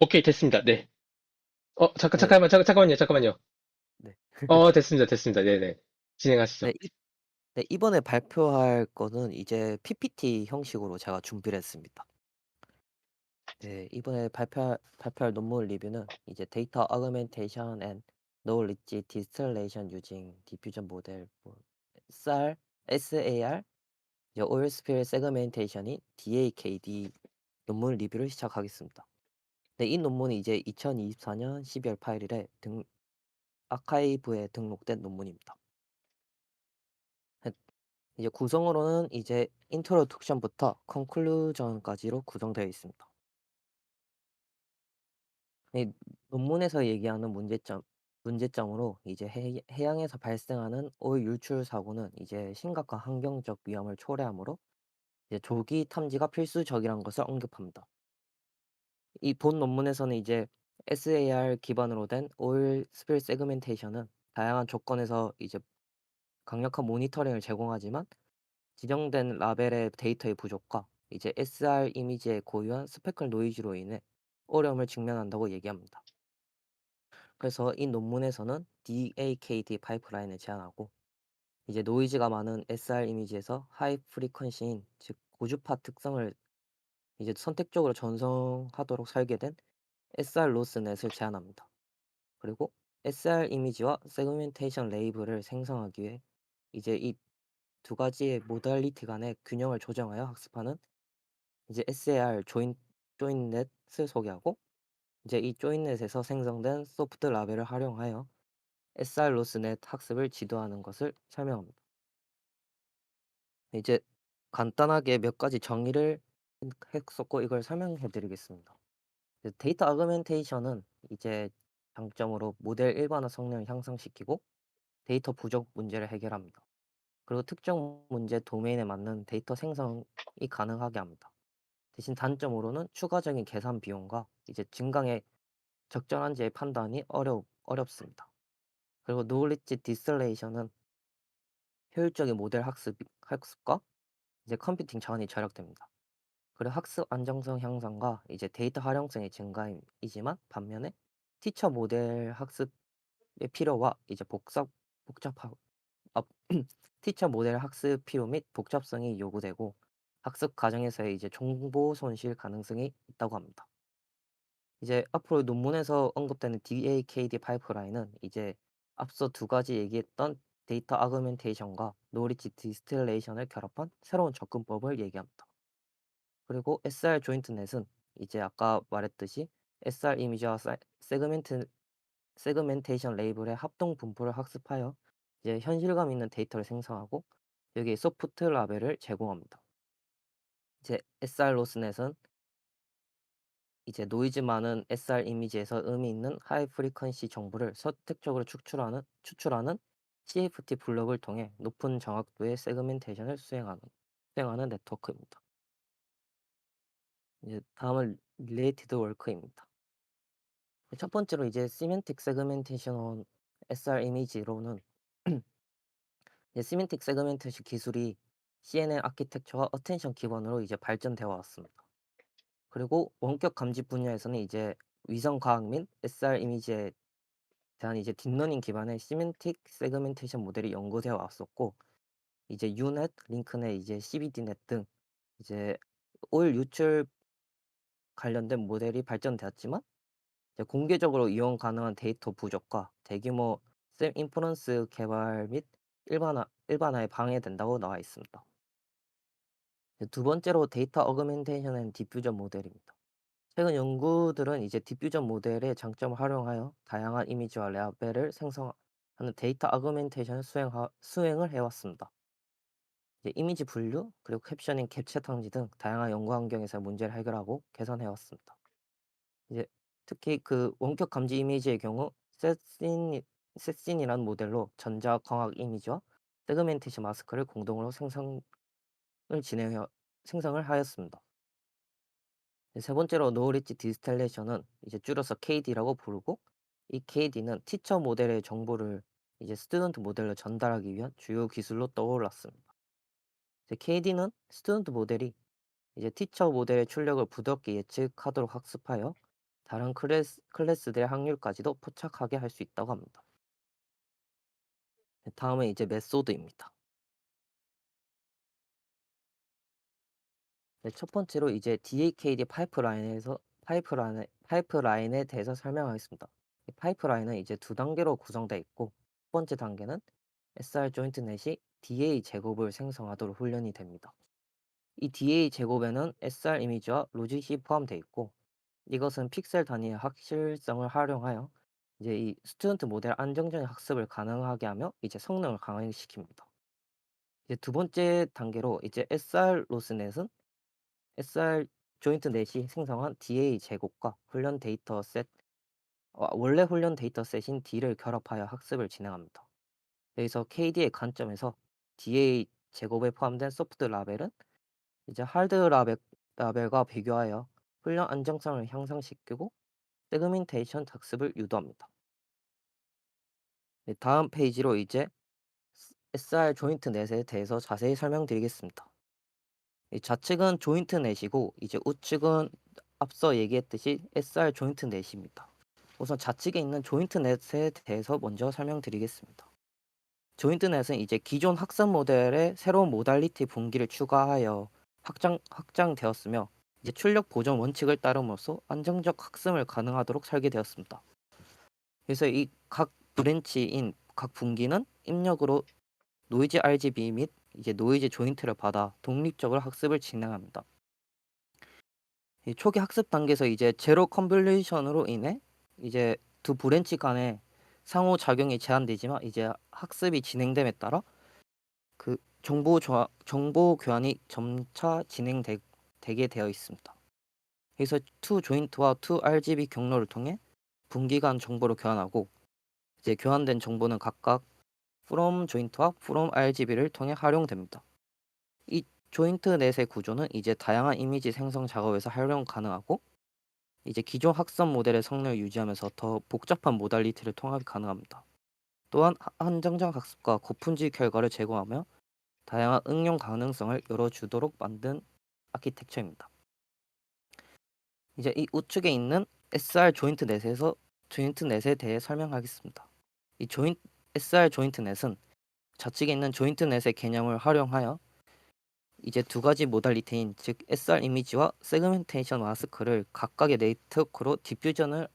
오케이, 됐습니다. 네. 네, 잠깐만요, 잠깐만요. 네. 됐습니다, 됐습니다. 네네. 진행하시죠. 네, 네, 이번에 발표할 거는 이제 PPT 형식으로 제가 준비를 했습니다. 네, 이번에 발표할 논문 리뷰는 이제 데이터 Augmentation and Knowledge Distillation Using Diffusion Model for SAR, SAR, 이제 Oil Spill Segmentation인 DAKD 논문 리뷰를 시작하겠습니다. 네, 이 논문이 이제 2024년 12월 8일에 아카이브에 등록된 논문입니다. 네, 이제 구성으로는 이제 인트로덕션부터 컨클루전까지로 구성되어 있습니다. 이 논문에서 얘기하는 문제점으로 이제 해양에서 발생하는 오일 유출 사고는 이제 심각한 환경적 위험을 초래하므로 이제 조기 탐지가 필수적이라는 것을 언급합니다. 이 본 논문에서는 이제 SAR 기반으로 된 오일 스필 세그멘테이션은 다양한 조건에서 이제 강력한 모니터링을 제공하지만 지정된 라벨의 데이터의 부족과 이제 SR 이미지의 고유한 스페클 노이즈로 인해 어려움을 직면한다고 얘기합니다. 그래서 이 논문에서는 DAKD 파이프라인을 제안하고 이제 노이즈가 많은 SR 이미지에서 하이 프리퀀시인 즉 고주파 특성을 이제 선택적으로 전송하도록 설계된 SR 로스넷을 제안합니다. 그리고 SR 이미지와 세그멘테이션 레이블을 생성하기 위해 이제 이 두 가지의 모달리티 간의 균형을 조정하여 학습하는 이제 SAR 조인넷을 소개하고 이제 이 조인넷에서 생성된 소프트 라벨을 활용하여 SR 로스넷 학습을 지도하는 것을 설명합니다. 이제 간단하게 몇 가지 정의를 했었고 이걸 설명해 드리겠습니다. 데이터 아그멘테이션은 이제 장점으로 모델 일반화 성능을 향상시키고 데이터 부족 문제를 해결합니다. 그리고 특정 문제 도메인에 맞는 데이터 생성이 가능하게 합니다. 대신 단점으로는 추가적인 계산 비용과 이제 증강의 적절한지의 판단이 어렵습니다. 그리고 노리지 디스레이션은 효율적인 모델 학습과 이제 컴퓨팅 자원이 절약됩니다. 그리고 학습 안정성 향상과 이제 데이터 활용성의 증가이지만 반면에 티처 모델 학습의 필요와 이제 복잡하 아 티처 모델 학습 필요 및 복잡성이 요구되고 학습 과정에서의 이제 정보 손실 가능성이 있다고 합니다. 이제 앞으로 논문에서 언급되는 DAKD 파이프라인은 이제 앞서 두 가지 얘기했던 데이터 아그멘테이션과 노리지 디스틸레이션을 결합한 새로운 접근법을 얘기합니다. 그리고 SR 조인트 넷은 이제 아까 말했듯이 SR 이미지와 세그멘테이션 레이블의 합동 분포를 학습하여 이제 현실감 있는 데이터를 생성하고 여기에 소프트 라벨을 제공합니다. 이제 SR 로스넷은 이제 노이즈 많은 SR 이미지에서 의미 있는 하이 프리퀀시 정보를 선택적으로 추출하는 CFT 블록을 통해 높은 정확도의 세그멘테이션을 수행하는 네트워크입니다. 이제 다음은 릴레이티드 워크입니다. 첫 번째로 이제 시멘틱 세그멘테이션 온 SR 이미지로는 이제 시멘틱 세그멘테이션 기술이 CNN 아키텍처와 어텐션 기반으로 이제 발전되어 왔습니다. 그리고 원격 감지 분야에서는 이제 위성 과학 및 SR 이미지에 대한 이제 딥러닝 기반의 시멘틱 세그멘테이션 모델이 연구되어 왔었고 이제 유넷, 링크넷, 이제 CBD넷 등 이제 오일 유출 관련된 모델이 발전되었지만 이제 공개적으로 이용 가능한 데이터 부족과 대규모 셀 인퍼런스 개발 및 일반화에 방해된다고 나와 있습니다. 두 번째로 데이터 어그멘테이션 앤 디퓨전 모델입니다. 최근 연구들은 이제 디퓨전 모델의 장점을 활용하여 다양한 이미지와 레벨을 생성하는 데이터 어그멘테이션을 수행을 해왔습니다. 이제 이미지 분류, 그리고 캡셔닝, 캡처 탐지 등 다양한 연구 환경에서 문제를 해결하고 개선해왔습니다. 이제 특히 그 원격 감지 이미지의 경우 세신이라는 모델로 전자광학 이미지와 세그멘테이션 마스크를 공동으로 진행해 생성을 하였습니다. 세 번째로 노리지 디스텔레이션은 이제 줄여서 KD라고 부르고 이 KD는 티처 모델의 정보를 이제 스튜던트 모델로 전달하기 위한 주요 기술로 떠올랐습니다. 이제 KD는 스튜던트 모델이 이제 티처 모델의 출력을 부드럽게 예측하도록 학습하여 다른 클래스들의 확률까지도 포착하게 할 수 있다고 합니다. 네, 다음은 이제 메소드입니다. 네, 첫 번째로 이제 DAKD 파이프라인에 대해서 설명하겠습니다. 이 파이프라인은 이제 두 단계로 구성되어 있고, 첫 번째 단계는 SR 조인트 넷이 DA 제곱을 생성하도록 훈련이 됩니다. 이 DA 제곱에는 SR 이미지와 로짓이 포함되어 있고, 이것은 픽셀 단위의 확실성을 활용하여 이제 이 스튜던트 모델 안정적인 학습을 가능하게 하며 이제 성능을 강화시킵니다. 이제 두 번째 단계로 이제 SR 조인트 넷이 생성한 DA 제곱과 원래 훈련 데이터셋인 D를 결합하여 학습을 진행합니다. 여기서 KD의 관점에서 DA 제곱에 포함된 소프트 라벨은 이제 라벨과 비교하여 훈련 안정성을 향상시키고 세그멘테이션 학습을 유도합니다. 네, 다음 페이지로 이제 SR 조인트 넷에 대해서 자세히 설명드리겠습니다. 이 좌측은 조인트 넷이고 이제 우측은 앞서 얘기했듯이 SR 조인트 넷입니다. 우선 좌측에 있는 조인트 넷에 대해서 먼저 설명드리겠습니다. 조인트 넷은 이제 기존 학습 모델에 새로운 모달리티 분기를 추가하여 확장되었으며 이제 출력 보존 원칙을 따름으로써 안정적 학습을 가능하도록 설계되었습니다. 그래서 이 각 브랜치인 각 분기는 입력으로 노이즈 RGB 및 이제 노이즈 조인트를 받아 독립적으로 학습을 진행합니다. 이 초기 학습 단계에서 이제 제로 컨볼루션으로 인해 이제 두 브랜치 간의 상호 작용이 제한되지만 이제 학습이 진행됨에 따라 그 정보 교환이 점차 진행되게 되어 있습니다. 그래서 투 조인트와 투 RGB 경로를 통해 분기 간 정보를 교환하고 이제 교환된 정보는 각각 from 조인트와 from RGB를 통해 활용됩니다. 이 조인트 넷의 구조는 이제 다양한 이미지 생성 작업에서 활용 가능하고 이제 기존 학습 모델의 성능을 유지하면서 더 복잡한 모달리티를 통합이 가능합니다. 또한 한정적 학습과 고품질 결과를 제공하며 다양한 응용 가능성을 열어주도록 만든 아키텍처입니다. 이제 이 우측에 있는 SR 조인트 넷에 대해 설명하겠습니다. 이 SR 조인트 넷은 좌측에 있는 조인트 넷의 개념을 활용하여 이제 두 가지 모달리티인 즉 SR 이미지와 세그멘테이션 마스크를 각각의 네트워크로 디퓨전을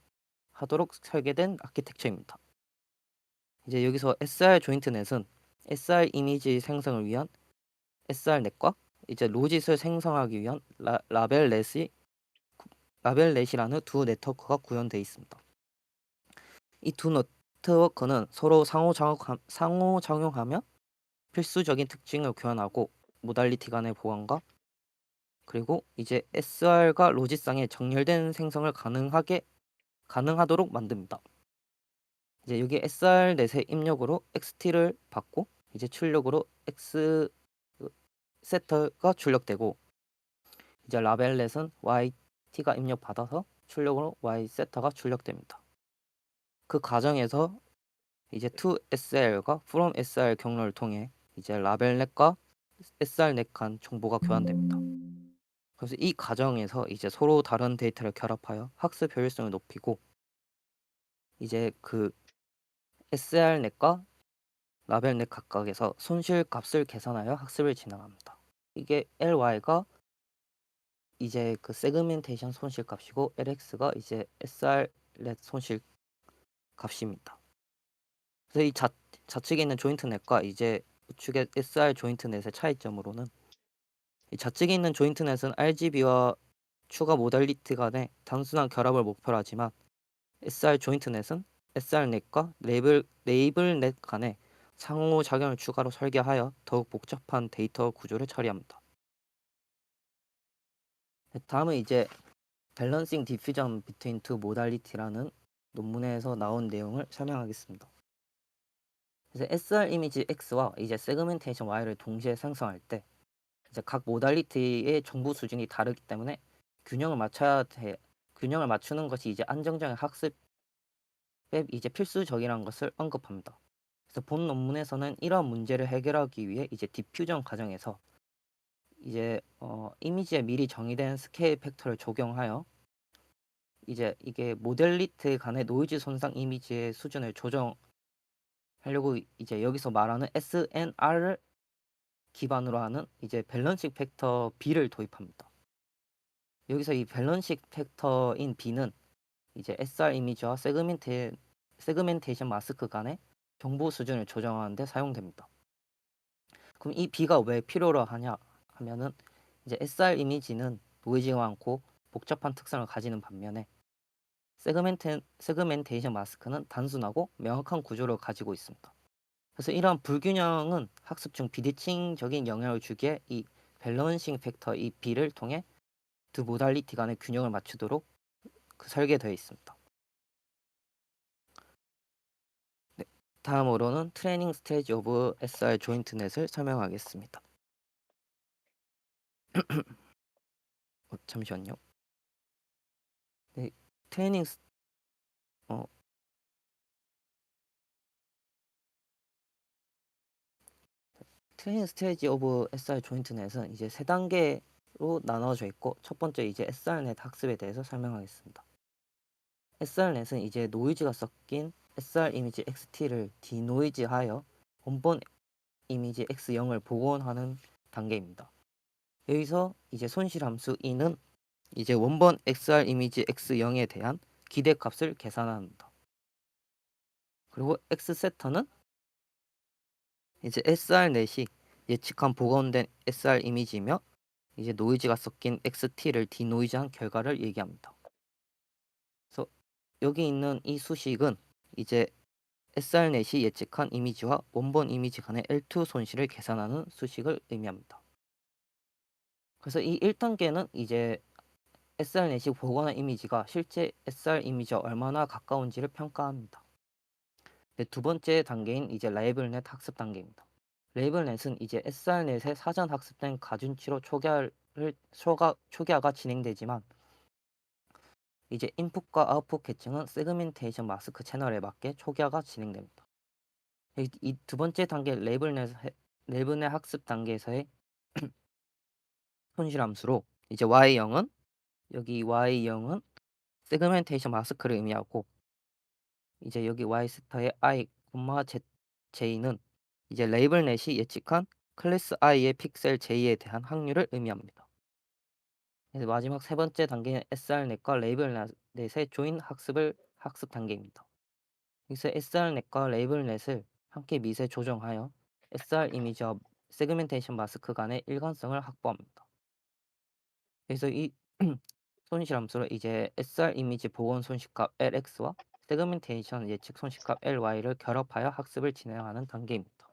하도록 설계된 아키텍처입니다. 이제 여기서 SR 조인트 넷은 SR 이미지 생성을 위한 SR 넷과 이제 로짓을 생성하기 위한 라벨넷이라는 두 네트워크가 구현되어 있습니다. 이 두 네트워크는 서로 상호작용하며 필수적인 특징을 교환하고 모달리티 간의 보완과 그리고 이제 SR과 로짓상의 정렬된 생성을 가능하도록 만듭니다. 이제 여기 SR 넷의 입력으로 XT를 받고 이제 출력으로 X 세터가 출력되고 이제 라벨렛은 YT가 입력받아서 출력으로 Y 세터가 출력됩니다. 그 과정에서 이제 to SL과 from SR 경로를 통해 이제 라벨넷과 SR넷 간 정보가 교환됩니다. 그래서 이 과정에서 이제 서로 다른 데이터를 결합하여 학습 효율성을 높이고 이제 그 SR넷과 라벨넷 각각에서 손실 값을 계산하여 학습을 진행합니다. 이게 LY가 이제 그 세그멘테이션 손실 값이고 LX가 이제 SR넷 손실 값입니다. 그래서 이 좌측에 있는 조인트 넷과 이제 우측의 SR 조인트 넷의 차이점으로는 이 좌측에 있는 조인트 넷은 RGB와 추가 모달리티 간의 단순한 결합을 목표로 하지만 SR 조인트 넷은 SR 넷과 레이블 넷 간의 상호작용을 추가로 설계하여 더욱 복잡한 데이터 구조를 처리합니다. 다음은 이제 밸런싱 디퓨전 비트윈 투 모달리티라는 논문에서 나온 내용을 설명하겠습니다. 그래서 SR 이미지 X와 이제 세그멘테이션 Y를 동시에 생성할 때 이제 각 모달리티의 정보 수준이 다르기 때문에 균형을 맞추는 것이 이제 안정적인 학습에 이제 필수적이라는 것을 언급합니다. 그래서 본 논문에서는 이러한 문제를 해결하기 위해 이제 디퓨전 과정에서 이제 이미지에 미리 정의된 스케일 팩터를 적용하여 이제 이게 모델리트 간의 노이즈 손상 이미지의 수준을 조정하려고 이제 여기서 말하는 SNR을 기반으로 하는 이제 밸런싱 팩터 B를 도입합니다. 여기서 이 밸런싱 팩터인 B는 이제 SR 이미지와 세그멘테이션 마스크 간의 정보 수준을 조정하는 데 사용됩니다. 그럼 이 B가 왜 필요로 하냐 하면은 이제 SR 이미지는 노이즈가 많고 복잡한 특성을 가지는 반면에 세그멘테이션 마스크는 단순하고 명확한 구조를 가지고 있습니다. 그래서 이러한 불균형은 학습 중 비대칭적인 영향을 주기에 이 밸런싱 팩터 이 B를 통해 두 모달리티 간의 균형을 맞추도록 설계되어 있습니다. 네, 다음으로는 트레이닝 스테이지 오브 SR 조인트 넷을 설명하겠습니다. 잠시만요. 네, 트레이닝 스- 어, 트레이닝 스테이지 오브 SR 조인트 넷은 이제 세 단계로 나눠져 있고 첫 번째 이제 SR넷 학습에 대해서 설명하겠습니다. SR넷은 이제 노이즈가 섞인 SR 이미지 XT를 디노이즈하여 원본 이미지 X0을 복원하는 단계입니다. 여기서 이제 손실함수 E는 이제 원본 XR 이미지 X0에 대한 기대값을 계산합니다. 그리고 X세터는 이제 SR넷이 예측한 복원된 SR 이미지이며 이제 노이즈가 섞인 XT를 디노이즈한 결과를 얘기합니다. 그래서 여기 있는 이 수식은 이제 SR넷이 예측한 이미지와 원본 이미지 간의 L2 손실을 계산하는 수식을 의미합니다. 그래서 이 1단계는 이제 SR넷이 복원한 이미지가 실제 SR 이미지와 얼마나 가까운지를 평가합니다. 네, 두 번째 단계인 이제 레이블넷 학습 단계입니다. 레이블넷은 이제 SR넷에 사전 학습된 가중치로 초기화가 진행되지만 이제 인풋과 아웃풋 계층은 세그멘테이션 마스크 채널에 맞게 초기화가 진행됩니다. 이 두 번째 단계 레이블넷 학습 단계에서의 손실함수로 이제 Y0은 여기 Y0은 세그멘테이션 마스크를 의미하고 이제 여기 Y스타의 I, J는 이제 레이블넷이 예측한 클래스 I의 픽셀 J에 대한 확률을 의미합니다. 그래서 마지막 세 번째 단계는 SR넷과 레이블넷의 조인 학습 단계입니다. 여기서 SR넷과 레이블넷을 함께 미세 조정하여 SR 이미지와 세그멘테이션 마스크 간의 일관성을 확보합니다. 그래서 이 손실함수를 이제 SR 이미지 복원 손실값 LX와 세그멘테이션 예측 손실값 LY를 결합하여 학습을 진행하는 단계입니다.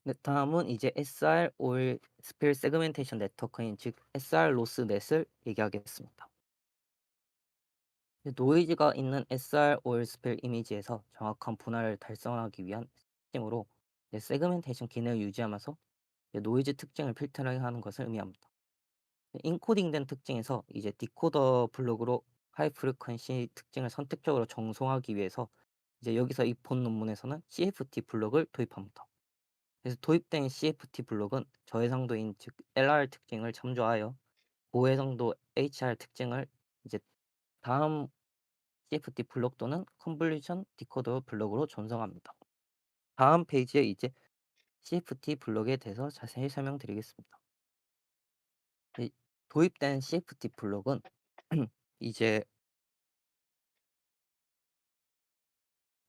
네, 다음은 이제 SR 올 스필 세그멘테이션 네트워크인 즉 SR 로스 넷을 얘기하겠습니다. 노이즈가 있는 SR 올 스필 이미지에서 정확한 분할을 달성하기 위한 시스템으로 세그멘테이션 기능을 유지하면서 노이즈 특징을 필터링하는 것을 의미합니다. 인코딩된 특징에서 이제 디코더 블록으로 하이 프리퀀시 특징을 선택적으로 정송하기 위해서 이제 여기서 이 본 논문에서는 CFT 블록을 도입합니다. 그래서 도입된 CFT 블록은 저해상도인 즉 LR 특징을 참조하여 고해상도 HR 특징을 이제 다음 CFT 블록 또는 컨볼루션 디코더 블록으로 전송합니다. 다음 페이지에 이제 CFT 블록에 대해서 자세히 설명드리겠습니다. 이 도입된 CFT 블록은 이제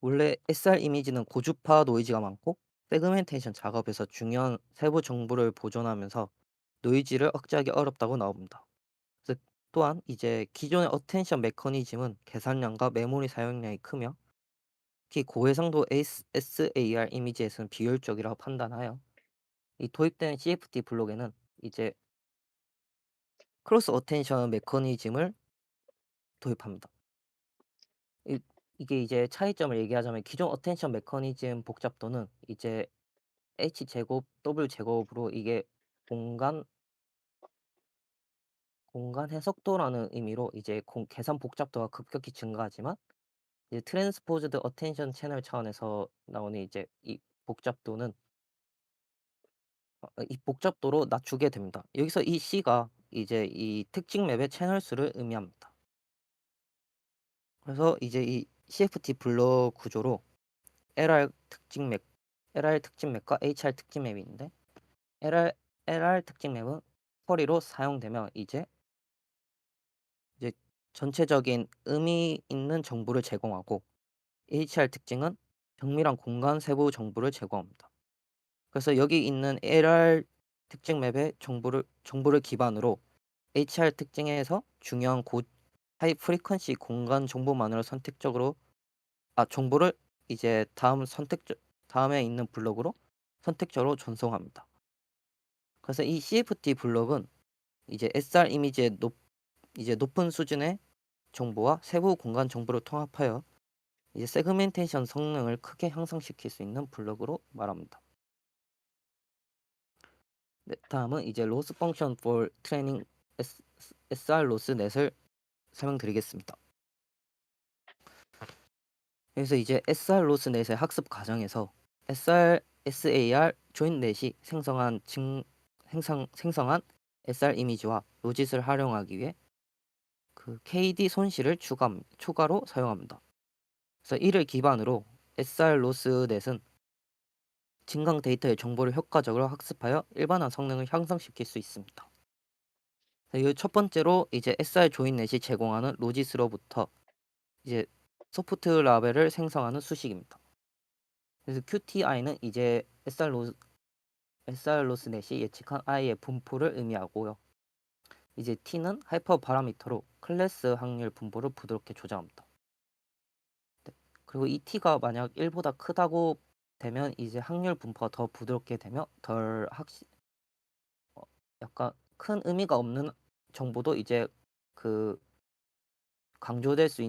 원래 SR 이미지는 고주파 노이즈가 많고 세그멘테이션 작업에서 중요한 세부 정보를 보존하면서 노이즈를 억제하기 어렵다고 나옵니다. 그래서 또한 이제 기존의 어텐션 메커니즘은 계산량과 메모리 사용량이 크며 특히 고해상도 SAR 이미지에서는 비효율적이라고 판단하여 이 도입된 CFT 블록에는 이제 크로스 어텐션 메커니즘을 도입합니다. 이, 이게 이제 차이점을 얘기하자면 기존 어텐션 메커니즘 복잡도는 이제 H 제곱, W 제곱으로 이게 공간 공간 해석도라는 의미로 이제 계산 복잡도가 급격히 증가하지만 이제 트랜스포즈드 어텐션 채널 차원에서 나오는 이제 이 복잡도로 낮추게 됩니다. 여기서 이 C가 이제 이 특징 맵의 채널 수를 의미합니다. 그래서 이제 이 CFT 블럭 구조로 LR 특징 맵, LR 특징 맵과 HR 특징 맵이 있는데 LR 특징 맵은 쿼리로 사용되며 이제 전체적인 의미 있는 정보를 제공하고 HR 특징은 정밀한 공간 세부 정보를 제공합니다. 그래서 여기 있는 LR 특징 맵의 정보를 기반으로 HR 특징에서 중요한 하이 프리퀀시 공간 정보만으로 정보를 이제 다음에 있는 블록으로 선택적으로 전송합니다. 그래서 이 CFT 블록은 이제 SR 이미지의 높은 수준의 정보와 세부 공간 정보를 통합하여 이제 세그멘테이션 성능을 크게 향상시킬 수 있는 블록으로 말합니다. 네, 다음은 이제 loss function for training SR 로스 넷을 설명드리겠습니다. 그래서 이제 SR 로스 넷의 학습 과정에서 SAR 조인 넷이 생성한 SR 이미지와 로짓을 활용하기 위해 그 KD 손실을 추가로 사용합니다. 그래서 이를 기반으로 SR 로스 넷은 진강 데이터의 정보를 효과적으로 학습하여 일반화 성능을 향상시킬 수 있습니다. 이 첫 번째로 이제 SR 조인넷이 제공하는 로짓으로부터 이제 소프트 라벨을 생성하는 수식입니다. 그래서 QTI는 이제 SR 로스넷이 예측한 i의 분포를 의미하고요. 이제 T는 하이퍼 파라미터로 클래스 확률 분포를 부드럽게 조정합니다. 네. 그리고 이 T가 만약 1보다 크다고 되면 이제 확률 분포가 더 부드럽게 되며 약간 큰 의미가 없는 정보도 이제 그 강조될 수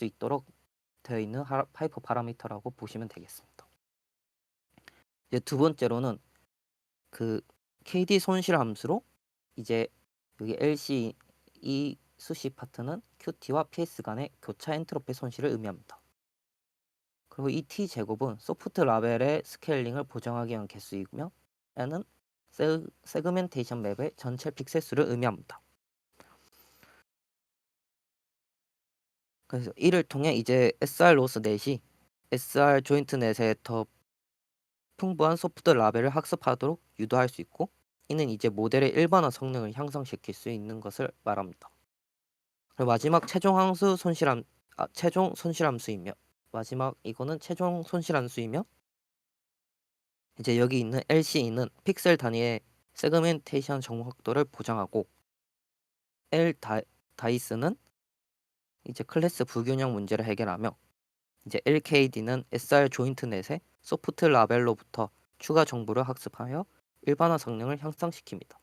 있도록 되어 있는 하이퍼 파라미터라고 보시면 되겠습니다. 이제 두 번째로는 그 KD 손실 함수로 이제 여기 LC 이 수식 파트는 QT와 PS 간의 교차 엔트로피 손실을 의미합니다. 그리고 이 T 제곱은 소프트 라벨의 스케일링을 보정하기 위한 개수이며 N은 세그멘테이션 맵의 전체 픽셀 수를 의미합니다. 그래서 이를 통해 이제 SR 로스 넷이 SR 조인트 넷에 더 풍부한 소프트 라벨을 학습하도록 유도할 수 있고, 이는 이제 모델의 일반화 성능을 향상시킬 수 있는 것을 말합니다. 그리고 마지막 최종 손실함수이며 마지막 이거는 최종 손실함수이며 이제 여기 있는 LCE는 픽셀 단위의 세그멘테이션 정확도를 보장하고 다이스는 이제 클래스 불균형 문제를 해결하며 이제 LKD는 SR 조인트 넷의 소프트 라벨로부터 추가 정보를 학습하여 일반화 성능을 향상시킵니다.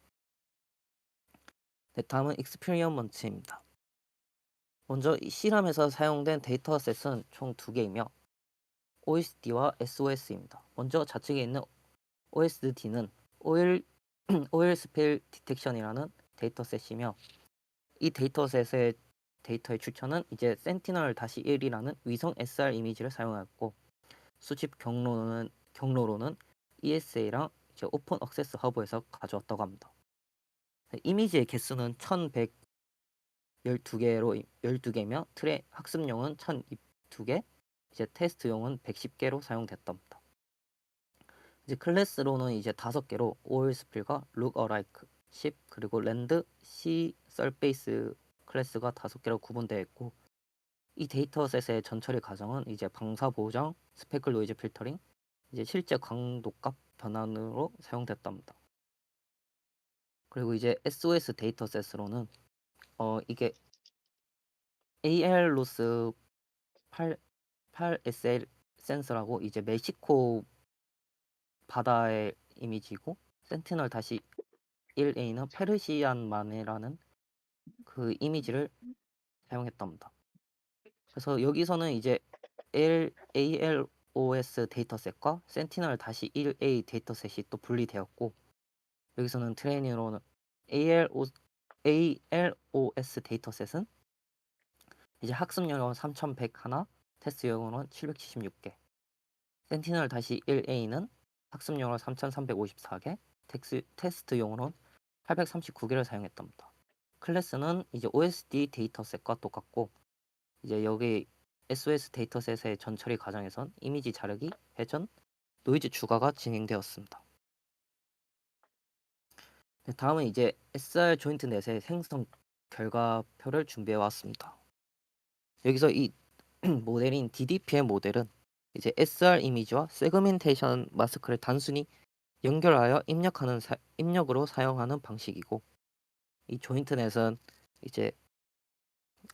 네, 다음은 익스피리먼트입니다. 먼저 이 실험에서 사용된 데이터셋은 총 2개이며 OSD와 SOS입니다. 먼저 좌측에 있는 OSD는 오일 스필 디텍션이라는 데이터셋이며 이 데이터셋의 데이터의 출처는 이제 센티널-1이라는 위성 SR 이미지를 사용하였고 수집 경로로는 ESA랑 이제 오픈 액세스 허브에서 가져왔다고 합니다. 이미지의 개수는 1112개며 학습용은 1002개, 이제 테스트용은 110개로 사용됐답니다. 이제 클래스로는 이제 5개로 OLSP과 Lookalike 10 그리고 랜드 C 서페이스 클래스가 5개로 구분되어 있고 이 데이터셋의 전처리 과정은 이제 방사 보정, 스페클 노이즈 필터링, 이제 실제 광도값 변환으로 사용됐답니다. 그리고 이제 SOS 데이터셋으로는 이게 AL 로스 8SL 센서라고 이제 멕시코 바다의 이미지고 센티널-1A는 페르시안 마네라는 그 이미지를 사용했답니다. 그래서 여기서는 이제 ALOS 데이터셋과 센티널-1A 데이터셋이 또 분리되었고 여기서는 트레이닝으로는 ALOS 데이터셋은 이제 학습용으로는 3101, 테스트용으로는 776개, 센티널-1A는 학습용으로 3354개, 테스트용으로는 839개를 사용했답니다. 클래스는 이제 OSD 데이터셋과 똑같고 이제 여기 SOS 데이터셋의 전처리 과정에선 이미지 자르기, 회전, 노이즈 추가가 진행되었습니다. 네, 다음은 이제 SR 조인트 넷의 생성 결과표를 준비해 왔습니다. 여기서 이 모델인 DDP의 모델은 이제 SR 이미지와 세그멘테이션 마스크를 단순히 연결하여 입력으로 사용하는 방식이고, 이 조인트넷은 이제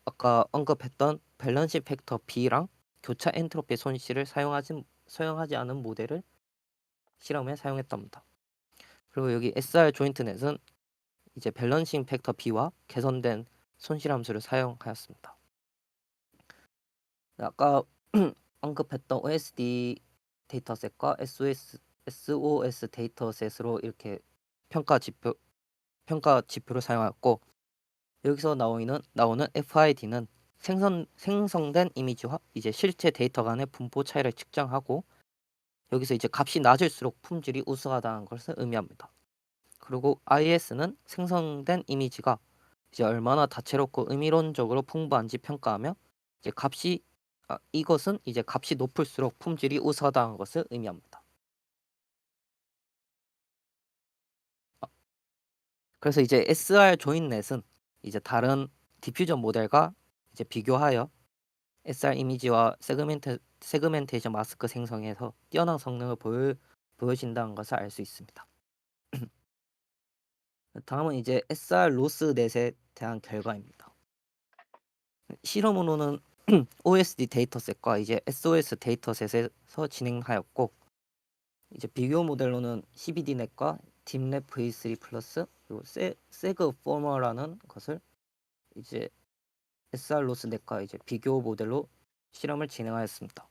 아까 언급했던 밸런싱 팩터 B랑 교차 엔트로피 손실을 사용하지 않은 모델을 실험에 사용했답니다. 그리고 여기 SR 조인트넷은 이제 밸런싱 팩터 B와 개선된 손실 함수를 사용하였습니다. 아까 언급했던 OSD 데이터셋과 SOS 데이터셋으로 이렇게 평가 지표를 사용하였고, 여기서 나오는 FID는 생성된 이미지와 이제 실제 데이터 간의 분포 차이를 측정하고, 여기서 이제 값이 낮을수록 품질이 우수하다는 것을 의미합니다. 그리고 IS는 생성된 이미지가 이제 얼마나 다채롭고 의미론적으로 풍부한지 평가하며, 이제 이것은 이제 값이 높을수록 품질이 우수하다는 것을 의미합니다. 그래서 이제 SR 조인넷은 이제 다른 디퓨전 모델과 이제 비교하여 SR 이미지와 세그멘테이션 마스크 생성에서 뛰어난 성능을 보여진다는 것을 알 수 있습니다. 다음은 이제 SR 로스넷에 대한 결과입니다. 실험으로는 OSD 데이터셋과 이제 SOS 데이터셋에서 진행하였고, 이제 비교 모델로는 CBD넷과 딥넷 V3 플러스 그리고 세그 포머라는 것을 이제 SR 로스넷과 이제 비교 모델로 실험을 진행하였습니다.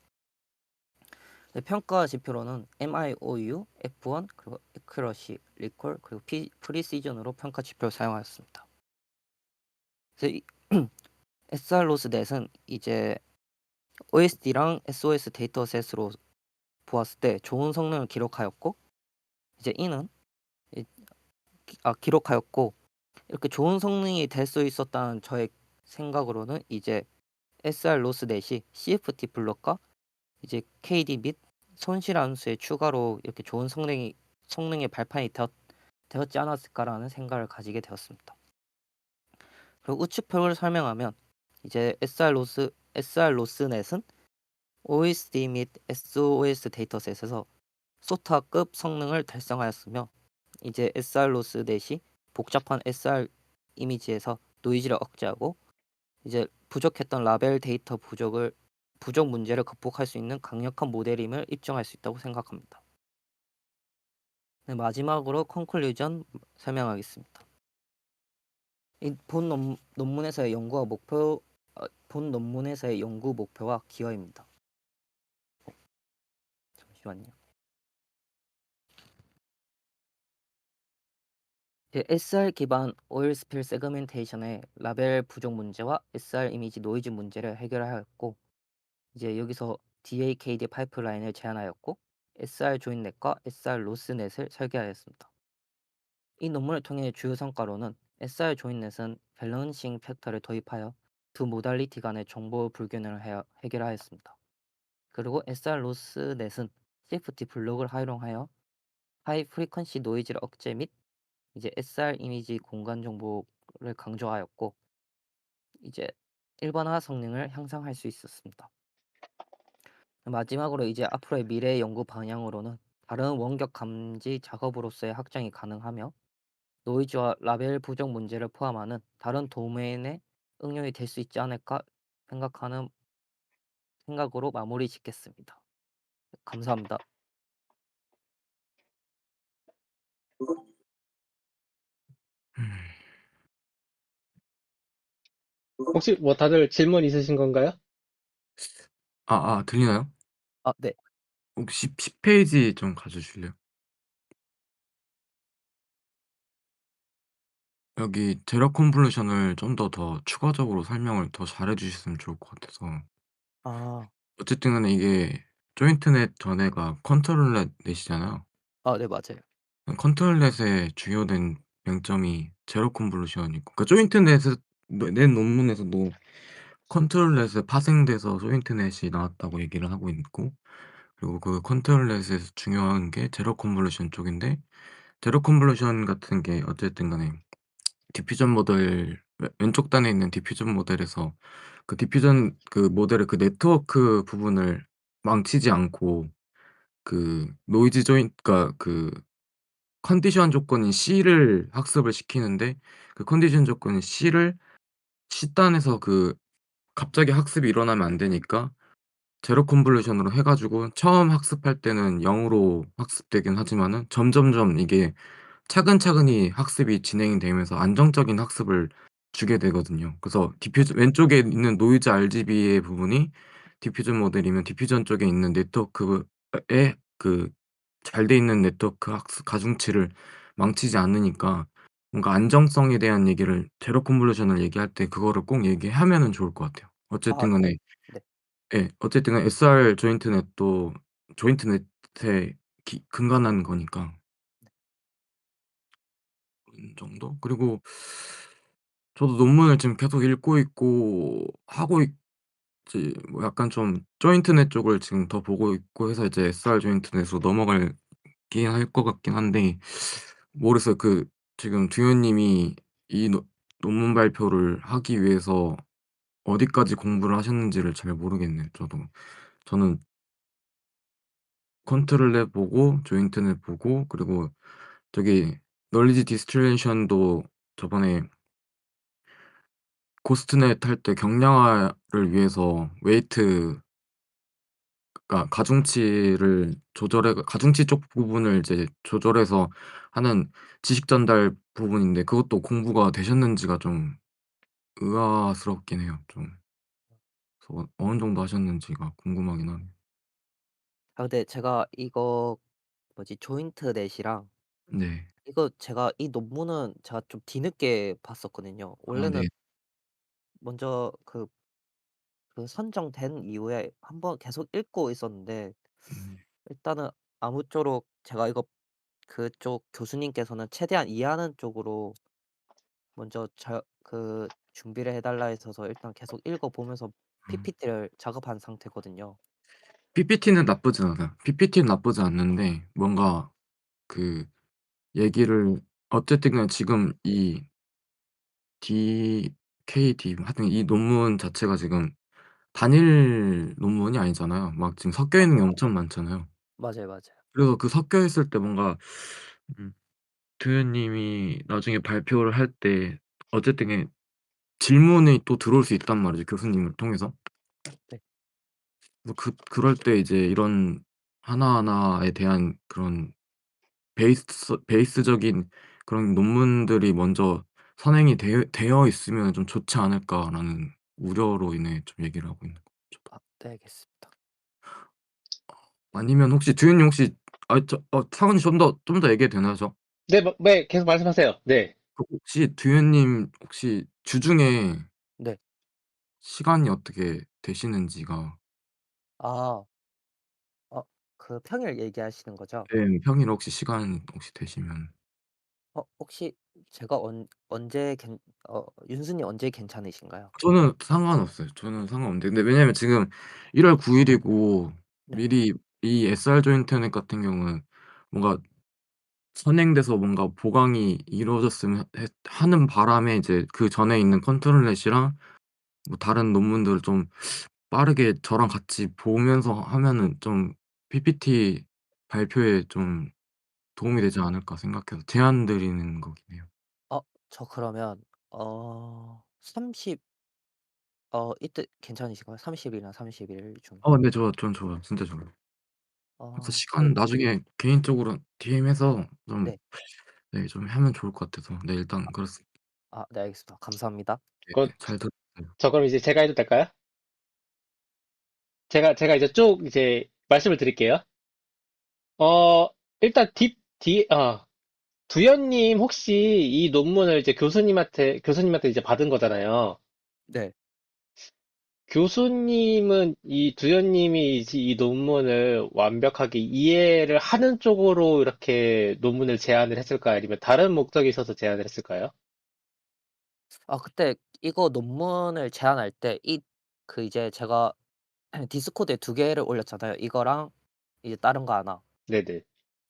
평가 지표로는 MIOU, F1 그리고 Accuracy, Recall 그리고 프리시전으로 평가 지표를 사용하였습니다. 그래서 SR 로스넷은 이제 OSD랑 SOS 데이터셋으로 보았을 때 좋은 성능을 기록하였고, 이제 이는 기록하였고, 이렇게 좋은 성능이 될 수 있었다는 저의 생각으로는 이제 SR 로스넷이 CFT 블록과 이제 KD 및 손실 함수의 추가로 이렇게 좋은 성능의 발판이 되었지 않았을까라는 생각을 가지게 되었습니다. 그리고 우측표를 설명하면 이제 SR 로스넷은 OSD 및 SOS 데이터셋에서 소타급 성능을 달성하였으며, 이제 SR 로스넷이 복잡한 SR 이미지에서 노이즈를 억제하고 이제 부족했던 라벨 데이터 부족 문제를 극복할 수 있는 강력한 모델임을 입증할 수 있다고 생각합니다. 네, 마지막으로 컨클루전 설명하겠습니다. 논문에서의 본 논문에서의 연구 목표와 기여입니다. 잠시만요. SR 기반 오일 스필 세그멘테이션의 라벨 부족 문제와 SR 이미지 노이즈 문제를 해결하였고, 이제 여기서 DAKD 파이프라인을 제안하였고, SR 조인넷과 SR 로스넷을 설계하였습니다. 이 논문을 통해 주요 성과로는 SR 조인넷은 밸런싱 팩터를 도입하여 두 모달리티 간의 정보 불균형을 해결하였습니다. 그리고 SR 로스넷은 CFT 블록을 활용하여 하이 프리퀀시 노이즈를 억제 및 이제 SR 이미지 공간 정보를 강조하였고, 이제 일반화 성능을 향상할 수 있었습니다. 마지막으로 이제 앞으로의 미래 연구 방향으로는 다른 원격 감지 작업으로서의 확장이 가능하며, 노이즈와 라벨 부족 문제를 포함하는 다른 도메인에 응용이 될 수 있지 않을까 생각하는 생각으로 마무리 짓겠습니다. 감사합니다. 음. 혹시 뭐 다들 질문 있으신 건가요? 들리나요? 네. 혹시 10페이지 좀 가주실래요? 여기 제로 컨볼루션을 좀 더 추가적으로 설명을 더 잘해 주셨으면 좋을 것 같아서. 아. 어쨌든 간에 이게 조인트넷 전에가 컨트롤넷 넷이잖아요. 네, 맞아요. 컨트롤넷의 주요된 맹점이 제로 컨볼루션이고, 그러니까 조인트넷에 낸 논문에서도 컨트롤넷에 파생돼서 조인트넷이 나왔다고 얘기를 하고 있고, 그리고 그 컨트롤넷에서 중요한 게 제로 컨볼루션 쪽인데, 제로 컨볼루션 같은 게 어쨌든 간에 디퓨전 모델 왼쪽 단에 있는 디퓨전 모델에서 그 디퓨전 그 모델의 그 네트워크 부분을 망치지 않고 그 노이즈 조인 그러니까 그 컨디션 조건인 C를 학습을 시키는데, 그 컨디션 조건인 C 단에서 그 갑자기 학습이 일어나면 안 되니까 제로 컨볼루션으로 해 가지고 처음 학습할 때는 0 으로 학습되긴 하지만은 점점점 이게 차근차근히 학습이 진행이 되면서 안정적인 학습을 주게 되거든요. 그래서 디퓨전 왼쪽에 있는 노이즈 RGB의 부분이 디퓨전 모델이면 디퓨전 쪽에 있는 네트워크에 그 잘 돼 있는 네트워크 학습 가중치를 망치지 않으니까, 뭔가 안정성에 대한 얘기를 제로 컨볼루션을 얘기할 때 그거를 꼭 얘기하면은 좋을 것 같아요. 아 어쨌든 네. 간에 네. 예. 어쨌든 간에 SR 조인트넷도 조인트넷에 근간한 거니까 그런 정도? 그리고 저도 논문을 지금 계속 읽고 있고 하고 있지, 뭐 약간 좀 조인트넷 쪽을 지금 더 보고 있고 해서 이제 SR 조인트넷으로 넘어가긴 할 것 같긴 한데, 모르겠어요. 그 지금 두현님이 이 논문 발표를 하기 위해서 어디까지 공부를 하셨는지를 잘 모르겠네요, 저도. 저는 컨트롤넷 보고 조인트넷 보고, 그리고 저기 널리지 디스틸레이션도 저번에 고스트넷 할 때 경량화를 위해서 웨이트, 그러니까 가중치 쪽 부분을 이제 조절해서 하는 지식 전달 부분인데, 그것도 공부가 되셨는지가 좀 의아스럽긴 해요 좀. 그래서 어느 정도 하셨는지가 궁금하긴 하네요. 아 근데 제가 이거 뭐지 조인트 넷이랑 네. 이거 제가 이 논문은 제가 좀 뒤늦게 봤었거든요. 아 네. 원래는 먼저 그 선정된 이후에 한번 계속 읽고 있었는데 네. 일단은 아무쪼록 제가 이거 그쪽 교수님께서는 최대한 이해하는 쪽으로 먼저 준비를 해 달라 해서 일단 계속 읽어 보면서 음. PPT를 작업한 상태거든요. PPT는 나쁘진 않아요. PPT는 나쁘지 않는데, 뭔가 그 얘기를 어쨌든 간에 지금 이 DKD 하여튼 이 논문 자체가 지금 단일 논문이 아니잖아요. 막 지금 섞여 아 있는 게 엄청 많잖아요. 맞아요, 맞아요. 그래서 그 섞여 있을 때 뭔가 음 도현님이 나중에 발표를 할 때 어쨌든 질문이 또 들어올 수 있단 말이죠, 교수님을 통해서. 네. 그래서 그럴 때 이제 이런 하나하나에 대한 그런 베이스적인 그런 논문들이 먼저 선행이 되어 있으면 좀 좋지 않을까라는 우려로 인해 좀 얘기를 하고 있는 거죠. 아 네 알겠습니다. 아니면 혹시 두현님 혹시 상훈이 좀 더 얘기해도 되나요, 저? 네, 네, 계속 말씀하세요. 네. 그 혹시 두현님 혹시 주중에 네. 시간이 어떻게 되시는지가. 아. 평일 얘기하시는 거죠? 네. 평일에 혹시 시간 혹시 되시면. 혹시 제가 언제 윤수님 언제 괜찮으신가요? 저는 상관없어요. 저는 상관없는데, 근데 왜냐면 지금 1월 9 일이고 네. 미리 이 SR 조인트넷 같은 경우는 뭔가 선행돼서 뭔가 보강이 이루어졌으면 하는 바람에 이제 그전에 있는 컨트롤넷이랑 뭐 다른 논문들을 좀 빠르게 저랑 같이 보면서 하면은 좀 PPT 발표에 좀 도움이 되지 않을까 생각해서 제안 드리는 거긴 해요. 저 그러면 어 30 이때 괜찮으신가요? 30 일이나 31일 중에. 네. 전 좋아요. 진짜 좋아요. 그래서 그 시간 나중에 개인적으로 DM해서 좀, 네. 네, 좀 하면 좋을 것 같아서. 네, 일단 그렇습니다. 네 알겠습니다. 감사합니다. 그, 네네. 잘 들었어요. 저 그럼 이제 제가 해도 될까요? 제가 이제 쭉 이제 말씀을 드릴게요. 어, 일단 두현님 혹시 이 논문을 이제 교수님한테 이제 받은 거잖아요. 네. 교수님은 이 두현님이 이 논문을 완벽하게 이해를 하는 쪽으로 이렇게 논문을 제안을 했을까요? 아니면 다른 목적이 있어서 제안을 했을까요? 그때 이거 논문을 제안할 때 이제 제가 디스코드에 두 개를 올렸잖아요. 이거랑 이제 다른 거 하나. 네네.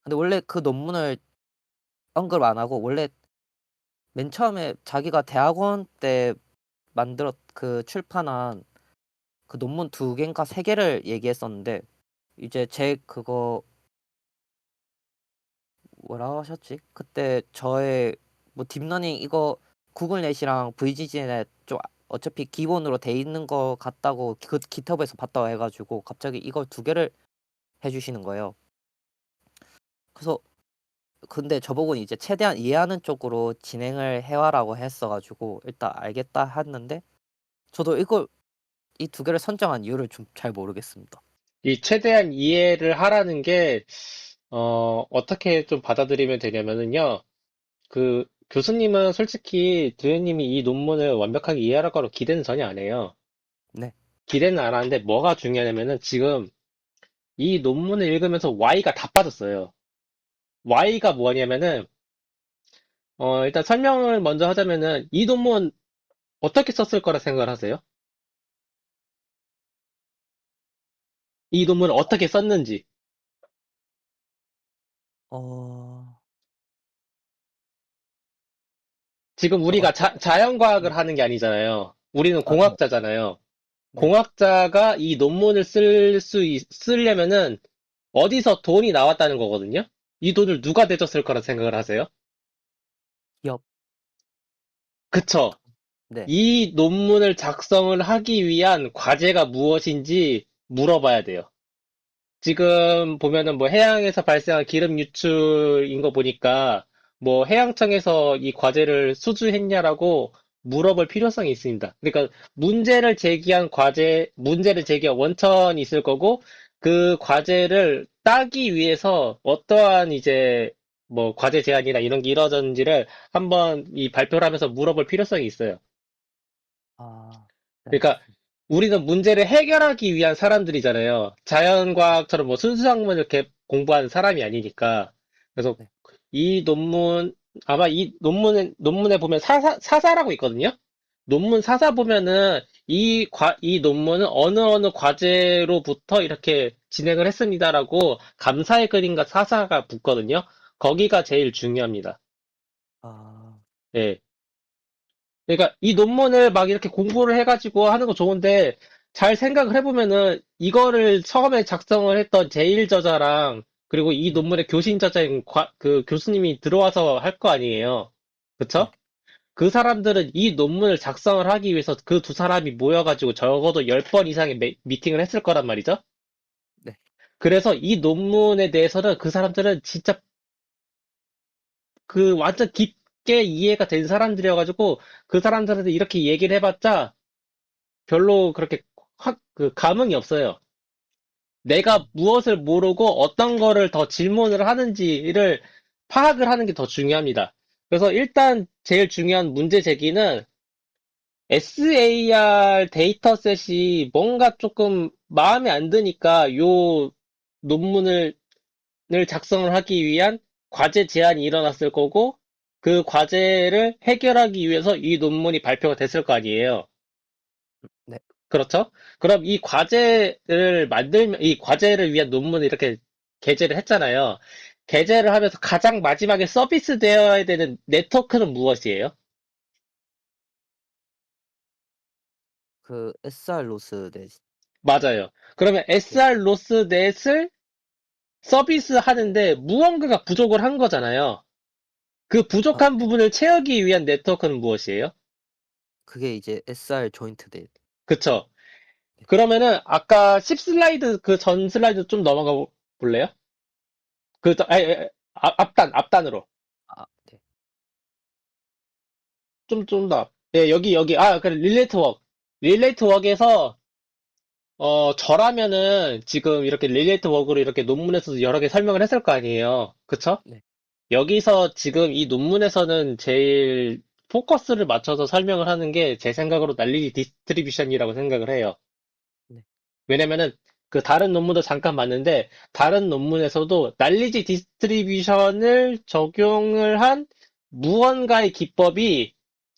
근데 원래 그 논문을 언급 안 하고 원래 맨 처음에 자기가 대학원 때 출판한 그 논문 두 개인가 세 개를 얘기했었는데 이제 제 그거 뭐라고 하셨지? 그때 저의 뭐 딥러닝 이거 구글넷이랑 VGGNet 좀 어차피 기본으로 돼 있는 거 같다고 그 GitHub에서 봤다고 해가지고 갑자기 이걸 두 개를 해주시는 거예요. 그래서 근데 저보고는 이제 최대한 이해하는 쪽으로 진행을 해와라고 했어가지고 일단 알겠다 했는데 저도 이 두 개를 선정한 이유를 좀 잘 모르겠습니다. 이 최대한 이해를 하라는 게, 어떻게 좀 받아들이면 되냐면은요. 그 교수님은 솔직히 두현님이 이 논문을 완벽하게 이해할 거로 기대는 전혀 안 해요. 네. 기대는 안 하는데 뭐가 중요하냐면은 지금 이 논문을 읽으면서 Y가 다 빠졌어요. Y가 뭐냐면은, 일단 설명을 먼저 하자면은 이 논문 어떻게 썼을 거라 생각을 하세요? 이 논문을 어떻게 썼는지. 어, 지금 그 우리가 어떤 네. 자연과학을 하는 게 아니잖아요. 우리는 네. 공학자잖아요. 네. 공학자가 이 논문을 쓰려면은 어디서 돈이 나왔다는 거거든요? 이 돈을 누가 대줬을 거라 생각을 하세요? 기업. 그쵸? 네. 이 논문을 작성을 하기 위한 과제가 무엇인지 물어봐야 돼요. 지금 보면은 뭐 해양에서 발생한 기름 유출인 거 보니까 뭐 해양청에서 이 과제를 수주했냐라고 물어볼 필요성이 있습니다. 그러니까 문제를 제기한 원천이 있을 거고 그 과제를 따기 위해서 어떠한 이제 뭐 과제 제안이나 이런 게 이루어졌는지를 한번 이 발표를 하면서 물어볼 필요성이 있어요. 네, 그러니까 알겠습니다. 우리는 문제를 해결하기 위한 사람들이잖아요. 자연과학처럼 뭐 순수학문을 이렇게 공부하는 사람이 아니니까. 그래서 네. 이 논문, 아마 이 논문에 보면 사사라고 있거든요. 논문 사사 보면은 이 논문은 어느 과제로부터 이렇게 진행을 했습니다라고 감사의 그림과 사사가 붙거든요. 거기가 제일 중요합니다. 아, 예. 그러니까 이 논문을 막 이렇게 공부를 해가지고 하는 거 좋은데 잘 생각을 해보면은 이거를 처음에 작성을 했던 제1저자랑 그리고 이 네. 논문의 교신 저자인 그 교수님이 들어와서 할 거 아니에요. 그쵸? 네. 그 사람들은 이 논문을 작성을 하기 위해서 그 두 사람이 모여가지고 적어도 10번 이상의 미팅을 했을 거란 말이죠. 네. 그래서 이 논문에 대해서는 그 사람들은 진짜 그 완전 깊게 이해가 된 사람들이어가지고 그 사람들한테 이렇게 얘기를 해봤자 별로 그렇게 그 감흥이 없어요. 내가 음. 무엇을 모르고 어떤 거를 더 질문을 하는지를 파악을 하는 게 더 중요합니다. 그래서 일단 제일 중요한 문제 제기는 SAR 데이터셋이 뭔가 조금 마음에 안 드니까 요 논문을 작성을 하기 위한 과제 제안이 일어났을 거고 그 과제를 해결하기 위해서 이 논문이 발표가 됐을 거 아니에요. 네. 그렇죠? 그럼 이 과제를 위한 논문을 이렇게 게재를 했잖아요. 게재를 하면서 가장 마지막에 서비스 되어야 되는 네트워크는 무엇이에요? 그 SR 로스 네. 맞아요. 그러면 네. SR 로스넷을 서비스 하는데 무언가가 부족을 한 거잖아요. 그 부족한 네. 부분을 채우기 위한 네트워크는 무엇이에요? 그게 이제 SR 조인트 네. 그쵸? 네. 그러면은 아까 10 슬라이드 그 전 슬라이드 좀 넘어가 볼래요? 앞단으로. 네. 좀 더. 예, 그 릴레이트 웍. 릴레이트 웍에서, 저라면은 지금 이렇게 릴레이트 웍으로 이렇게 논문에서도 여러 개 설명을 했을 거 아니에요. 그쵸? 네. 여기서 지금 이 논문에서는 제일 포커스를 맞춰서 설명을 하는 게 제 생각으로 난리지 디스트리뷰션이라고 생각을 해요. 왜냐면은 그 다른 논문도 잠깐 봤는데 다른 논문에서도 난리지 디스트리뷰션을 적용을 한 무언가의 기법이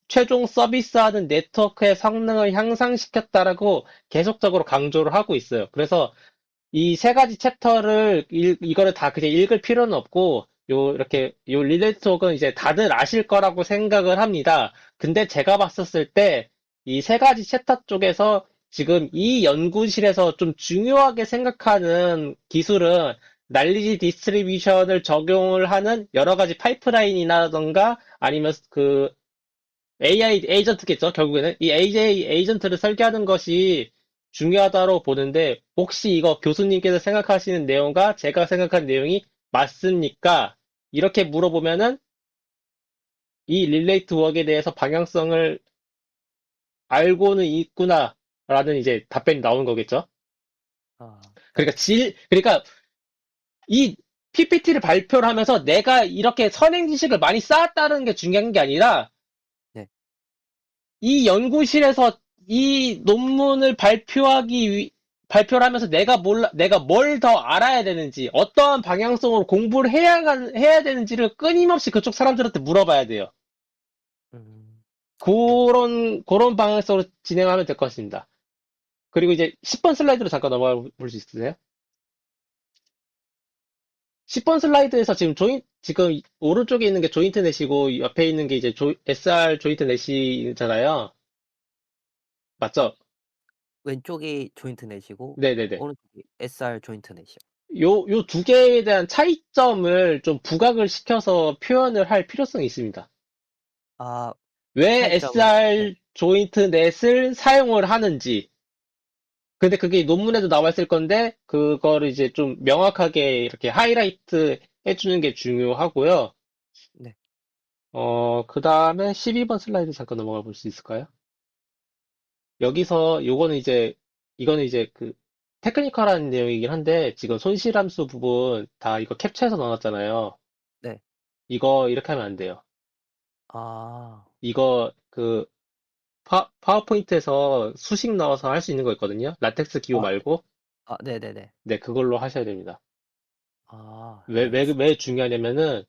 최종 서비스하는 네트워크의 성능을 향상시켰다라고 계속적으로 강조를 하고 있어요. 그래서 이 세 가지 챕터를 이거를 다 그냥 읽을 필요는 없고 이렇게 요 릴레이톡은 이제 다들 아실 거라고 생각을 합니다. 근데 제가 봤었을 때 이 세 가지 챕터 쪽에서 지금 이 연구실에서 좀 중요하게 생각하는 기술은 난리지 디스트리뷰션을 적용을 하는 여러 가지 파이프라인이라던가 아니면 그 AI 에이전트겠죠, 결국에는. 이 AI 에이전트를 설계하는 것이 중요하다고 보는데, 혹시 이거 교수님께서 생각하시는 내용과 제가 생각한 내용이 맞습니까? 이렇게 물어보면은, 이 릴레이트 웍에 대해서 방향성을 알고는 있구나, 라는 이제 답변이 나오는 거겠죠. 네. 그러니까 이 PPT를 발표를 하면서 내가 이렇게 선행 지식을 많이 쌓았다는 게 중요한 게 아니라, 네. 이 연구실에서 이 논문을 발표를 하면서 내가 뭘 더 알아야 되는지, 어떠한 방향성으로 공부를 해야 되는지를 끊임없이 그쪽 사람들한테 물어봐야 돼요. 음. 그런 방향성으로 진행하면 될 것 같습니다. 그리고 이제 10번 슬라이드로 잠깐 넘어가 볼 수 있으세요? 10번 슬라이드에서 지금 오른쪽에 있는 게 조인트 넷이고 옆에 있는 게 이제 SR 조인트 넷이잖아요. 아, 맞죠? 왼쪽이 조인트 넷이고 네네네. 오른쪽이 SR 조인트 넷이요. 요 두 개에 대한 차이점을 좀 부각을 시켜서 표현을 할 필요성이 있습니다. 아, 왜 차이점을 네. SR 조인트 넷을 사용을 하는지. 근데 그게 논문에도 나와 있을 건데, 그거를 이제 좀 명확하게 이렇게 하이라이트 해주는 게 중요하고요. 네. 그 다음에 12번 슬라이드 잠깐 넘어가 볼 수 있을까요? 여기서 이거는 이제 그 테크니컬한 내용이긴 한데, 지금 손실함수 부분 다 이거 캡처해서 넣어놨잖아요. 네. 이거 이렇게 하면 안 돼요. 아. 이거 그 파워포인트에서 수식 넣어서 할 수 있는 거 있거든요. 라텍스 기호 아, 말고. 네네네. 네, 그걸로 하셔야 됩니다. 아, 왜 알겠습니다. 중요하냐면은,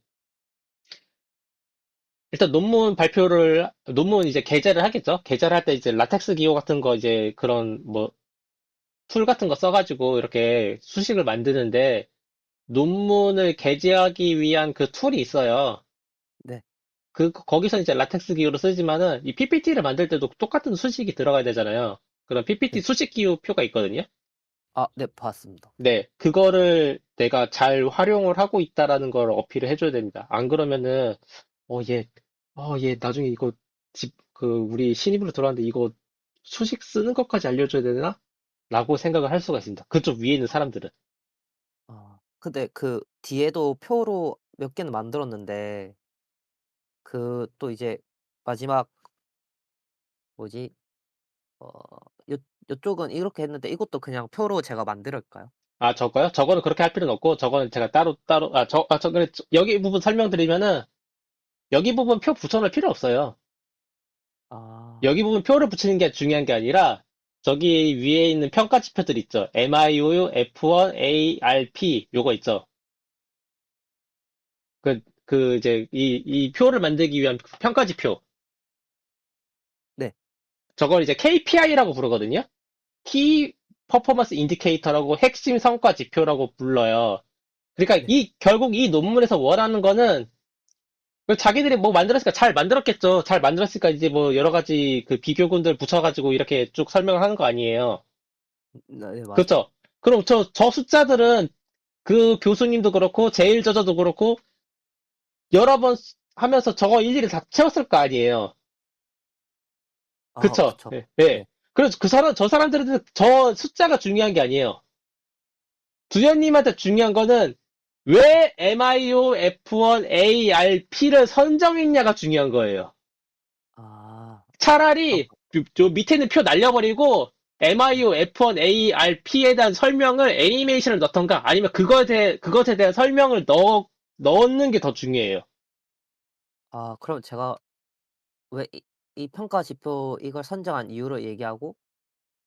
일단 논문 이제 게재를 하겠죠? 게재를 할 때 이제 라텍스 기호 같은 거 이제 그런 뭐, 툴 같은 거 써가지고 이렇게 수식을 만드는데, 논문을 게재하기 위한 그 툴이 있어요. 네. 거기서 이제 라텍스 기호로 쓰지만은, 이 PPT를 만들 때도 똑같은 수식이 들어가야 되잖아요. 그런 PPT 네. 수식 기호 표가 있거든요. 아, 네, 봤습니다. 네, 그거를 내가 잘 활용을 하고 있다라는 걸 어필을 해줘야 됩니다. 안 그러면은, 어, 얘, 얘 나중에 이거 우리 신입으로 들어왔는데 이거 수식 쓰는 것까지 알려줘야 되나? 라고 생각을 할 수가 있습니다. 그쪽 위에 있는 사람들은. 근데 그 뒤에도 표로 몇 개는 만들었는데 그 또 이제 마지막 뭐지? 어 요 요쪽은 이렇게 했는데 이것도 그냥 표로 제가 만들을까요? 아, 저거요? 저거는 그렇게 할 필요는 없고, 저거는 제가 따로, 그래, 여기 부분 설명드리면은, 여기 부분 표 붙여놓을 필요 없어요. 아. 여기 부분 표를 붙이는 게 중요한 게 아니라 저기 위에 있는 평가 지표들 있죠. MIU, F1, ARP 요거 있죠. 이제 이 표를 만들기 위한 평가 지표. 네. 저걸 이제 KPI라고 부르거든요. 키 퍼포먼스 인디케이터라고 핵심 성과 지표라고 불러요. 그러니까 네. 결국 이 논문에서 원하는 거는 자기들이 뭐 만들었으니까 잘 만들었겠죠. 잘 만들었으니까 이제 뭐 여러 가지 그 비교군들 붙여가지고 이렇게 쭉 설명을 하는 거 아니에요. 네, 맞아요. 그렇죠? 그럼 저 숫자들은 그 교수님도 그렇고, 제일저자도 그렇고, 여러 번 하면서 저거 일일이 다 채웠을 거 아니에요. 아, 그쵸? 그쵸. 예, 예. 네. 그래서 저 사람들은 저 숫자가 중요한 게 아니에요. 두현님한테 중요한 거는 왜 MIO, F1, ARP를 선정했냐가 중요한 거예요. 아. 차라리 평가. 저 밑에 있는 표 날려버리고 MIO, F1, ARP에 대한 설명을 애니메이션을 넣던가 아니면 그것에 대한 설명을 넣는 게 더 중요해요. 그럼 제가 왜 이 평가 지표 이걸 선정한 이유를 얘기하고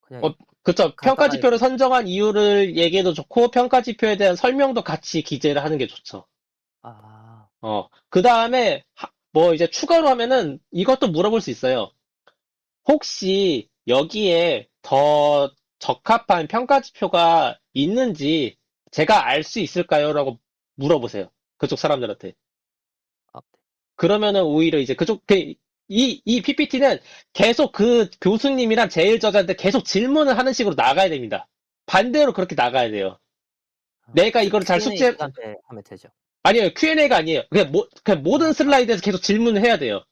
그냥 그쵸. 간단하게 평가지표를 선정한 이유를 얘기해도 좋고, 평가지표에 대한 설명도 같이 기재를 하는 게 좋죠. 아, 그 다음에, 뭐 이제 추가로 하면은 이것도 물어볼 수 있어요. 혹시 여기에 더 적합한 평가지표가 있는지 제가 알 수 있을까요? 라고 물어보세요. 그쪽 사람들한테. 아, 그러면은 오히려 이제 이 PPT는 계속 그 교수님이랑 제일저자한테 계속 질문을 하는 식으로 나가야 됩니다. 반대로 그렇게 나가야 돼요. 내가 이거를 잘 Q&A 숙제, 시간 때 하면 되죠. 아니에요. Q&A가 아니에요. 그냥 모든 슬라이드에서 계속 질문을 해야 돼요.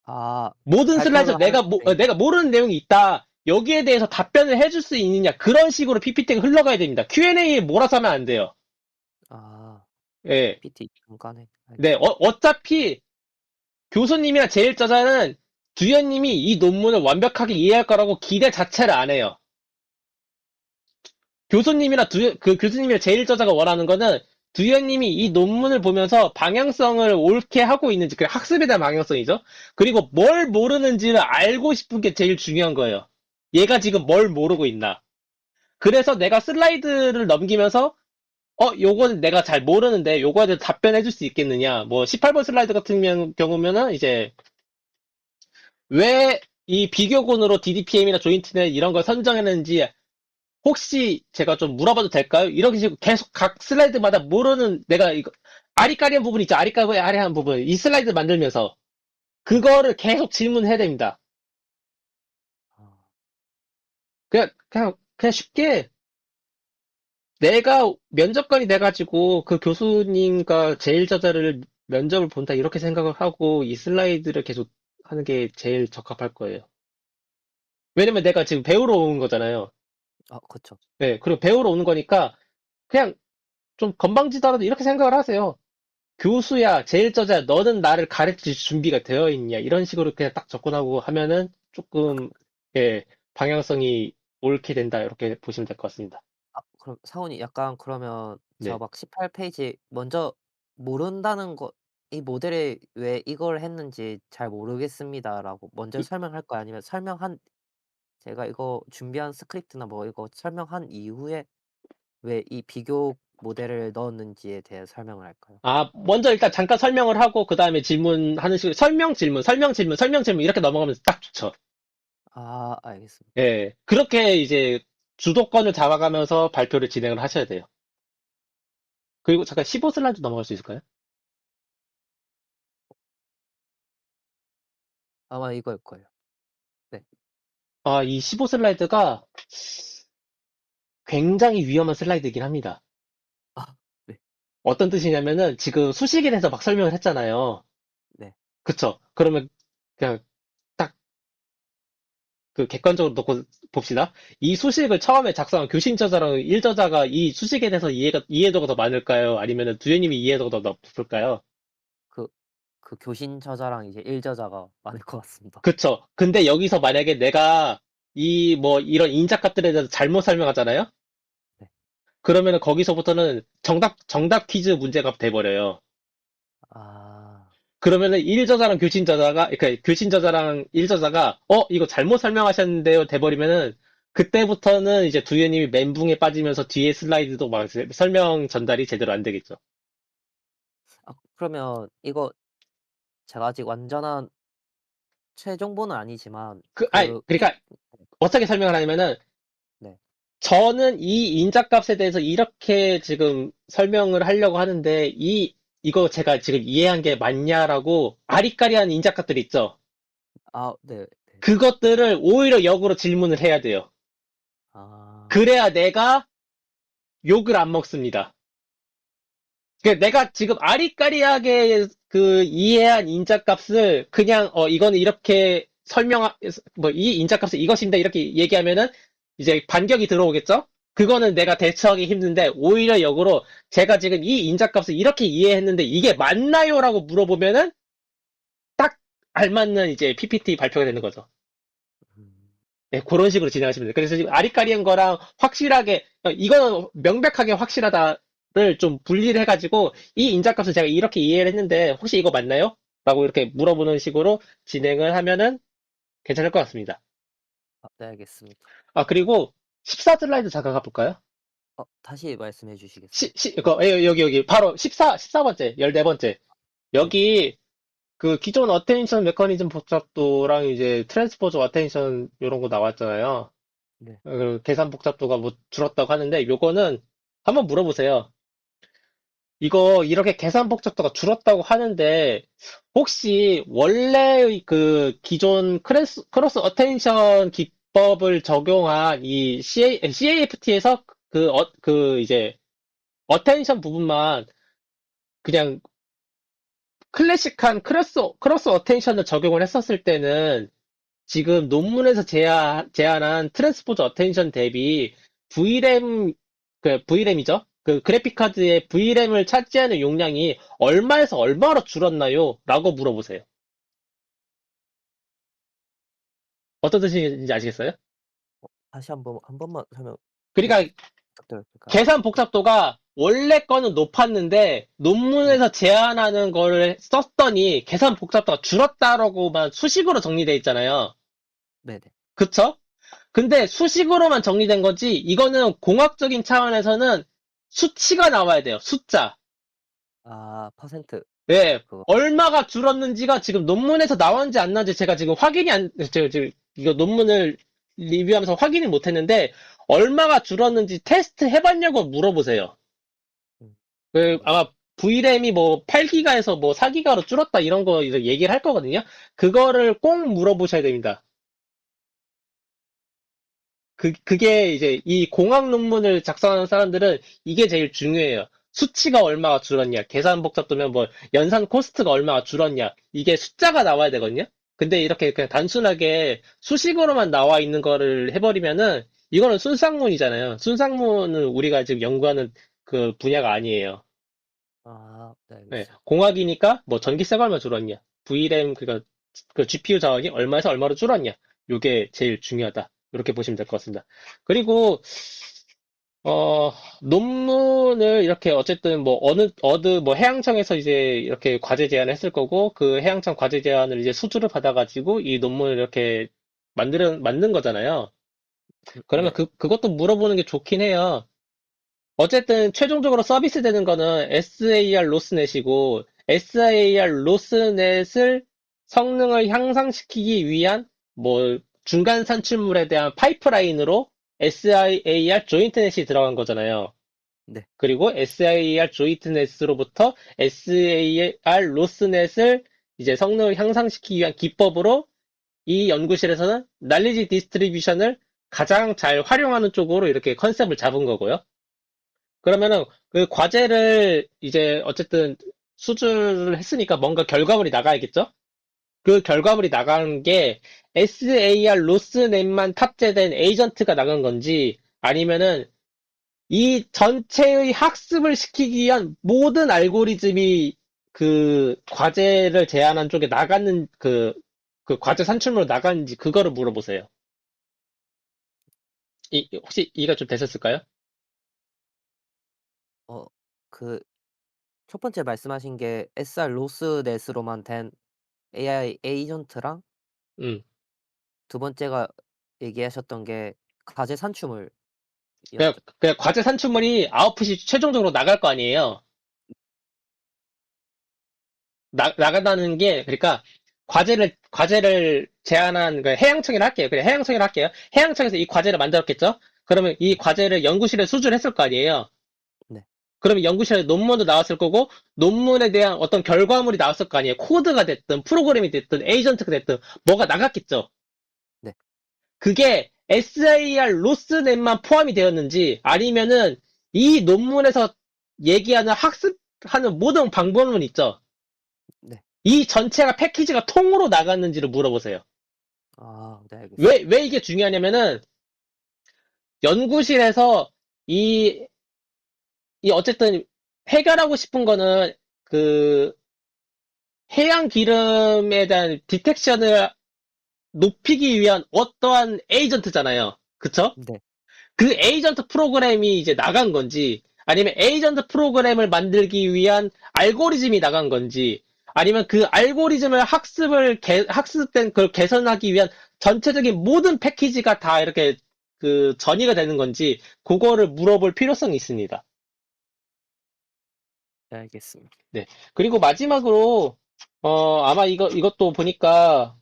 아, 모든 슬라이드에서 발표를 하는 내가 모르는 내용이 있다. 여기에 대해서 답변을 해줄 수 있느냐. 그런 식으로 PPT가 흘러가야 됩니다. Q&A에 몰아서 하면 안 돼요. 아, 예. PT 중간에 네, 알겠습니다. 어차피 교수님이나 제일저자는 두현님이 이 논문을 완벽하게 이해할 거라고 기대 자체를 안 해요. 교수님이나 제일저자가 원하는 거는 두현님이 이 논문을 보면서 방향성을 옳게 하고 있는지, 그 학습에 대한 방향성이죠. 그리고 뭘 모르는지를 알고 싶은 게 제일 중요한 거예요. 얘가 지금 뭘 모르고 있나. 그래서 내가 슬라이드를 넘기면서 요거는 내가 잘 모르는데 요거에 대해서 답변해 줄 수 있겠느냐. 뭐 18번 슬라이드 같은 경우면은 이제 왜 이 비교군으로 DDPM이나 조인트넷 이런 걸 선정했는지 혹시 제가 좀 물어봐도 될까요? 이런 식으로 계속 각 슬라이드마다 모르는 내가 이거 아리까리한 부분 있죠. 아리까리한 부분. 이 슬라이드 만들면서 그거를 계속 질문해야 됩니다. 아, 그냥 쉽게 내가 면접관이 돼가지고 그 교수님과 제일 저자를 면접을 본다 이렇게 생각을 하고 이 슬라이드를 계속 하는 게 제일 적합할 거예요. 왜냐면 내가 지금 배우러 온 거잖아요. 그쵸. 네, 그리고 배우러 오는 거니까 그냥 좀 건방지더라도 이렇게 생각을 하세요. 교수야, 제일 저자야, 너는 나를 가르칠 준비가 되어 있냐? 이런 식으로 그냥 딱 접근하고 하면은 조금, 예, 방향성이 옳게 된다. 이렇게 보시면 될 것 같습니다. 그럼 사원이 약간 그러면 저 네. 막 18페이지 먼저 모른다는 거 이 모델이 왜 이걸 했는지 잘 모르겠습니다라고 먼저 이- 설명할까요? 아니면 제가 이거 준비한 스크립트나 뭐 이거 설명한 이후에 왜 이 비교 모델을 넣었는지에 대해 설명을 할까요? 먼저 일단 잠깐 설명을 하고, 그 다음에 질문하는 식으로, 설명 질문, 이렇게 넘어가면 딱 좋죠. 알겠습니다. 예. 그렇게 이제 주도권을 잡아가면서 발표를 진행을 하셔야 돼요. 그리고 잠깐 15 슬라이드 넘어갈 수 있을까요? 아마 이거일 거예요. 네. 이 15 슬라이드가 굉장히 위험한 슬라이드이긴 합니다. 네. 어떤 뜻이냐면은 지금 수식일에서 막 설명을 했잖아요. 네. 그쵸? 그러면 그냥 딱 그 객관적으로 놓고 봅시다. 이 수식을 처음에 작성한 교신 저자랑 일 저자가 이 수식에 대해서 이해도가 더 많을까요? 아니면은 두현님이 이해도가 더 높을까요? 그 교신 저자랑 이제 일 저자가 많을 것 같습니다. 그쵸? 근데 여기서 만약에 내가 이런 인자값들에 대해서 잘못 설명하잖아요? 네. 그러면은 거기서부터는 정답 퀴즈 문제가 돼버려요. 아. 그러면은 그러니까 교신 저자랑 일 저자가, 이거 잘못 설명하셨는데요, 돼버리면은, 그때부터는 이제 두유님이 멘붕에 빠지면서 뒤에 슬라이드도 막 설명 전달이 제대로 안 되겠죠. 그러면 이거 제가 아직 완전한 최종본은 아니지만 그러니까, 어떻게 설명을 하냐면은, 네. 저는 이 인자값에 대해서 이렇게 지금 설명을 하려고 하는데, 이거 제가 지금 이해한 게 맞냐라고 아리까리한 인자값들 있죠? 네. 네. 그것들을 오히려 역으로 질문을 해야 돼요. 아. 그래야 내가 욕을 안 먹습니다. 내가 지금 아리까리하게 그 이해한 인자값을 그냥 이거는 이렇게 이 인자값은 이것입니다 이렇게 얘기하면은 이제 반격이 들어오겠죠? 그거는 내가 대처하기 힘든데 오히려 역으로 제가 지금 이 인자값을 이렇게 이해했는데 이게 맞나요라고 물어보면은 딱 알맞는 이제 PPT 발표가 되는 거죠. 음. 네, 그런 식으로 진행하시면 돼요. 그래서 지금 아리까리한 거랑 확실하게, 이거는 명백하게 확실하다를 좀 분리를 해가지고, 이 인자값을 제가 이렇게 이해를 했는데, 혹시 이거 맞나요? 라고 이렇게 물어보는 식으로 진행을 하면은 괜찮을 것 같습니다. 네, 알겠습니다. 그리고 14슬라이드 잠깐 가볼까요? 다시 말씀해 주시겠어요? 여기, 바로 14번째, 14번째. 네. 여기, 그 기존 어테인션 메커니즘 복잡도랑 이제 트랜스포저 어테인션 이런 거 나왔잖아요. 네. 계산 복잡도가 뭐 줄었다고 하는데 요거는 한번 물어보세요. 이거 이렇게 계산 복잡도가 줄었다고 하는데 혹시 원래 그 기존 크로스 어텐션 기법을 적용한 이 CAFT에서 그 이제 어텐션 부분만 그냥 클래식한 크로스 어텐션을 적용을 했었을 때는 지금 논문에서 제안한 트랜스포즈 어텐션 대비 VRAM, VRAM이죠? 그 그래픽카드의 VRAM을 차지하는 용량이 얼마에서 얼마로 줄었나요? 라고 물어보세요. 어떤 뜻인지 아시겠어요? 다시 한 번만 설명 그러니까 부탁드려도 될까요? 계산 복잡도가 원래 거는 높았는데 네. 논문에서 제안하는 거를 썼더니 계산 복잡도가 줄었다라고만 수식으로 정리되어 있잖아요. 네네. 그쵸? 근데 수식으로만 정리된 거지, 이거는 공학적인 차원에서는 수치가 나와야 돼요. 숫자. 퍼센트 네. 그거. 얼마가 줄었는지가 지금 논문에서 나왔는지 안 나왔는지 제가 지금 제가 지금 이거 논문을 리뷰하면서 확인을 못 했는데, 얼마가 줄었는지 테스트 해봤냐고 물어보세요. 음, 아마 알겠습니다. VRAM이 뭐 8기가에서 뭐 4기가로 줄었다 이런 거 이제 얘기를 할 거거든요. 그거를 꼭 물어보셔야 됩니다. 그게 이제 이 공학 논문을 작성하는 사람들은 이게 제일 중요해요. 수치가 얼마가 줄었냐, 계산 복잡도면 뭐 연산 코스트가 얼마가 줄었냐, 이게 숫자가 나와야 되거든요. 근데 이렇게 그냥 단순하게 수식으로만 나와 있는 거를 해버리면은 이거는 순상문이잖아요. 순상문은 우리가 지금 연구하는 그 분야가 아니에요. 네, 네, 알겠습니다. 공학이니까 뭐 전기세가 얼마 줄었냐, VRAM 그러니까 그 GPU 자원이 얼마에서 얼마로 줄었냐, 이게 제일 중요하다. 이렇게 보시면 될 것 같습니다. 그리고 어, 논문을 이렇게 어쨌든 뭐 뭐 해양청에서 이제 이렇게 과제 제안을 했을 거고 그 해양청 과제 제안을 이제 수주를 받아가지고 이 논문을 이렇게 만든 거잖아요. 그러면 네. 그것도 물어보는 게 좋긴 해요. 어쨌든 최종적으로 서비스 되는 거는 SAR 로스넷이고 SAR 로스넷을 성능을 향상시키기 위한 뭐 중간 산출물에 대한 파이프라인으로 SIAR 조인트넷이 들어간 거잖아요. 네. 그리고 SIAR 조인트넷으로부터 SAR 로스넷을 이제 성능을 향상시키기 위한 기법으로 이 연구실에서는 날리지 디스트리뷰션을 가장 잘 활용하는 쪽으로 이렇게 컨셉을 잡은 거고요. 그러면은 그 과제를 이제 어쨌든 수주를 했으니까 뭔가 결과물이 나가야겠죠? 그 결과물이 나간 게 SAR 로스넷만 탑재된 에이전트가 나간 건지 아니면은 이 전체의 학습을 시키기 위한 모든 알고리즘이 그 과제를 제안한 쪽에 나가는 그 과제 산출물로 나갔는지 그거를 물어보세요. 혹시 이해가 좀 되셨을까요? 어 그 첫 번째 말씀하신 게 SR 로스넷으로만 된 AI 에이전트랑 음. 두 번째가 얘기하셨던 게 과제 산출물이었죠. 그냥 과제 산출물이 아웃풋이 최종적으로 나갈 거 아니에요. 나간다는 게, 그러니까, 과제를 제안한, 해양청이라 할게요. 그래, 해양청이라 할게요. 해양청에서 이 과제를 만들었겠죠? 그러면 이 과제를 연구실에 수주를 했을 거 아니에요? 네. 그러면 연구실에 논문도 나왔을 거고, 논문에 대한 어떤 결과물이 나왔을 거 아니에요? 코드가 됐든, 프로그램이 됐든, 에이전트가 됐든, 뭐가 나갔겠죠? 네. 그게 SAR 로스넷만 포함이 되었는지, 아니면은, 이 논문에서 얘기하는 학습하는 모든 방법론 있죠? 네. 이 전체가 패키지가 통으로 나갔는지를 물어보세요. 네, 알겠습니다. 왜 이게 중요하냐면은 연구실에서 이, 이 어쨌든 해결하고 싶은 거는 그 해양 기름에 대한 디텍션을 높이기 위한 어떠한 에이전트잖아요. 그쵸? 네. 그 에이전트 프로그램이 이제 나간 건지 아니면 에이전트 프로그램을 만들기 위한 알고리즘이 나간 건지 아니면 그 알고리즘을 학습된 걸 개선하기 위한 전체적인 모든 패키지가 다 이렇게 그 전이가 되는 건지, 그거를 물어볼 필요성이 있습니다. 네, 알겠습니다. 네. 그리고 마지막으로, 아마 이것도 보니까,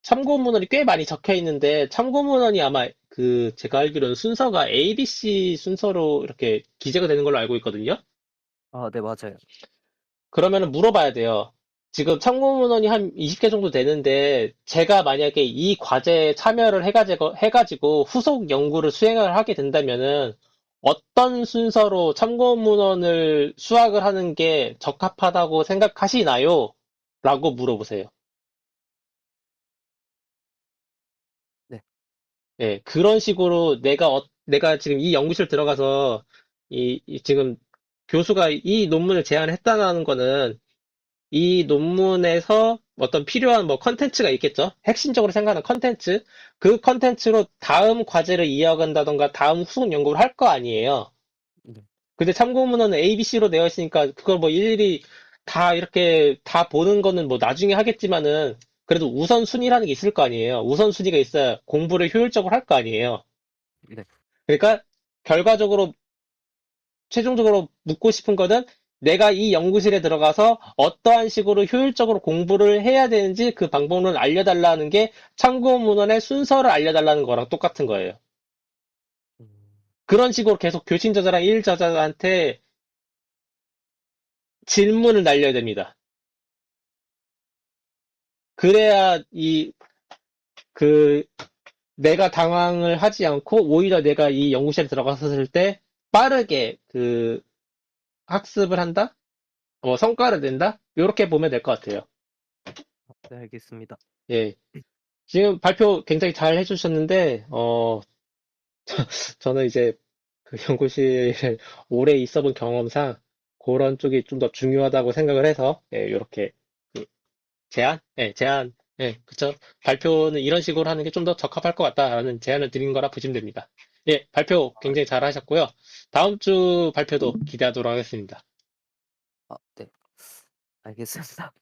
참고 문헌이 꽤 많이 적혀 있는데, 참고 문헌이 아마 제가 알기로는 순서가 ABC 순서로 이렇게 기재가 되는 걸로 알고 있거든요. 아, 네, 맞아요. 그러면은 물어봐야 돼요. 지금 참고 문헌이 한 20개 정도 되는데, 제가 만약에 이 과제에 참여를 해가지고 후속 연구를 수행을 하게 된다면은, 어떤 순서로 참고 문헌을 수학을 하는 게 적합하다고 생각하시나요? 라고 물어보세요. 네. 예, 그런 식으로 내가 지금 이 연구실 들어가서 지금 교수가 이 논문을 제안했다는 거는 이 논문에서 어떤 필요한 뭐 컨텐츠가 있겠죠? 핵심적으로 생각하는 컨텐츠. 그 컨텐츠로 다음 과제를 이어간다던가 다음 후속 연구를 할 거 아니에요. 네. 근데 참고문헌은 ABC로 되어 있으니까 그걸 뭐 일일이 다 이렇게 다 보는 거는 뭐 나중에 하겠지만은 그래도 우선순위라는 게 있을 거 아니에요. 우선순위가 있어야 공부를 효율적으로 할 거 아니에요. 네. 그러니까 결과적으로 최종적으로 묻고 싶은 거는 내가 이 연구실에 들어가서 어떠한 식으로 효율적으로 공부를 해야 되는지 그 방법론을 알려달라는 게 참고 문헌의 순서를 알려달라는 거랑 똑같은 거예요. 음, 그런 식으로 계속 교신 저자랑 일 저자한테 질문을 날려야 됩니다. 그래야 그, 내가 당황을 하지 않고 오히려 내가 이 연구실에 들어갔을 때 빠르게 학습을 한다? 성과를 낸다? 이렇게 보면 될 것 같아요. 네, 알겠습니다. 예. 지금 발표 굉장히 잘 해주셨는데, 저는 이제 그 연구실에 오래 있어본 경험상 그런 쪽이 좀 더 중요하다고 생각을 해서, 예, 이렇게 제안, 예, 그쵸. 발표는 이런 식으로 하는 게 좀 더 적합할 것 같다라는 제안을 드린 거라 보시면 됩니다. 예, 발표 굉장히 잘 하셨고요. 다음 주 발표도 기대하도록 하겠습니다. 네. 알겠습니다.